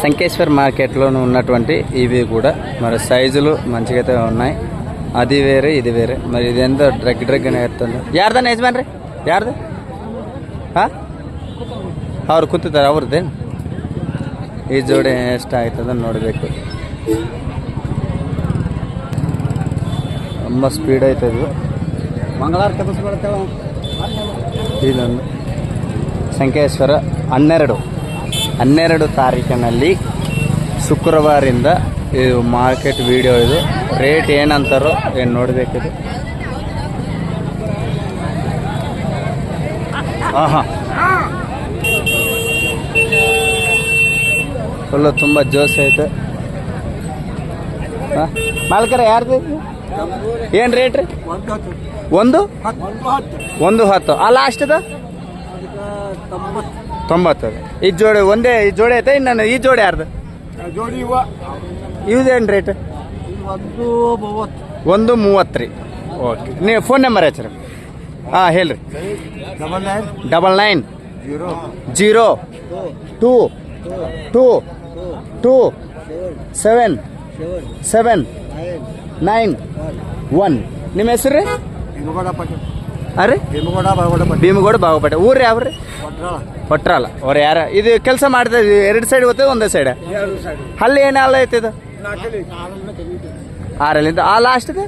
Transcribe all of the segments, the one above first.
సంకేశ్వర్ మార్కెట్లోనూ ఉన్నటువంటి ఇవి కూడా మరి సైజులు మంచిగా అయితే ఉన్నాయి. అది వేరే ఇది వేరే. మరి ఇది ఎంత ಡ್ರಗ್ అని ಹೇಳ್ತಾರೆ. ಯಾರ್ದಾನ ಯಜಮಾನ್ರಿ? ಯಾರ್ದು? ಹಾಂ, ಅವ್ರು ಕೂತಿದ್ದಾರೆ. ಅವ್ರದ್ದೇನು ಈ ಜೋಡಿ ಎಷ್ಟಾಗ್ತದೆ ನೋಡಬೇಕು. ತುಂಬ ಸ್ಪೀಡ್ ಐತೆ ಇದು. ಮಂಗಳವಾರ ಕಲಿಸ್ಕೊಳ್ತೇವೆ. ಇದೊಂದು ಸಂಕೇಶ್ವರ 12 ತಾರೀಕಿನಲ್ಲಿ ಶುಕ್ರವಾರಿಂದ ಇದು ಮಾರ್ಕೆಟ್ ವಿಡಿಯೋ. ಇದು ರೇಟ್ ಏನಂತಾರೋ ಏನು ನೋಡಬೇಕಿದು. ಹಾಂ, ಫುಲ್ಲು ತುಂಬ ಜೋಸ್ ಐತೆ. ಹಾಂ, ಮಾಲಕರ ಯಾರ್ದು ಏನು ರೇಟ್ ರೀ? 110. ಆ ಲಾಸ್ಟ್ದ 90. ಈ ಜೋಡಿ ಒಂದೇ ಈ ಜೋಡಿ ಐತೆ. ಇನ್ನು ಈ ಜೋಡಿ ಯಾರ್ದು? ಇವ್ದೇನು ರೇಟ್? 130 ರೀ. ಓಕೆ, ನೀವು ಫೋನ್ ನಂಬರ್ ಹಚ್ಚಿರಿ. ಹಾಂ ಹೇಳ್ರಿ. 99 0 2 2 2 7 7 9 1. ನಿಮ್ಮ ಹೆಸರು ರೀ? ಅರೆ ಭೀಮಗೌಡ ಬಾಗಪೇಟೆ. ಊರು ಯಾವ್ರಿ? ಕೊಟ್ರಾಲ. ಅವ್ರು ಯಾರ ಇದು ಕೆಲಸ ಮಾಡ್ತಾ ಇದ್ವಿ? 2 ಸೈಡ್ ಹೋಗ್ತದೆ, ಒಂದೇ ಸೈಡ್ ಅಲ್ಲಿ ಏನು ಅಲ್ಲ ಐತೆ ಇದು? 6 ಆ ಲಾಸ್ಟ್ದು?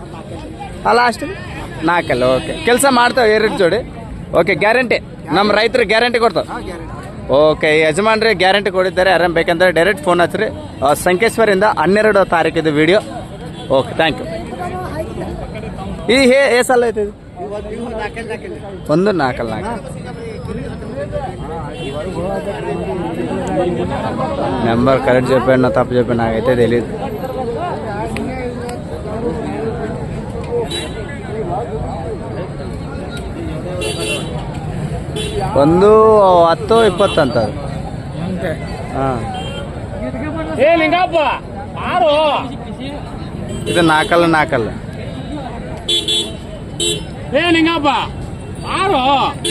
ಆ ಲಾಸ್ಟ್ದು 4. ಓಕೆ, ಕೆಲಸ ಮಾಡ್ತಾವೆ 2 ಜೋಡಿ. ಓಕೆ, ಗ್ಯಾರಂಟಿ ನಮ್ಮ ರೈತರು ಗ್ಯಾರಂಟಿ ಕೊಡ್ತಾವೆ. ಓಕೆ, ಯಜಮಾನ್ರಿ ಗ್ಯಾರಂಟಿ ಕೊಡಿದ್ದಾರೆ. ಆರಾಮ್ ಬೇಕಂದ್ರೆ ಡೈರೆಕ್ಟ್ ಫೋನ್ ಹಚ್ಚಿರಿ. ಸಂಕೇಶ್ವರಿಂದ 12 ತಾರೀಕಿದು ವಿಡಿಯೋ. Okay, thank you. ಇದು ಸಲ ಐತೆ ಇದು? 144. నెంబర్ కరెక్ట్ చెప్పాను, తప్పు చెప్పాను నాకైతే తెలియదు. ಒಂದು 10 20 ಅಂತ. ಇದು 4.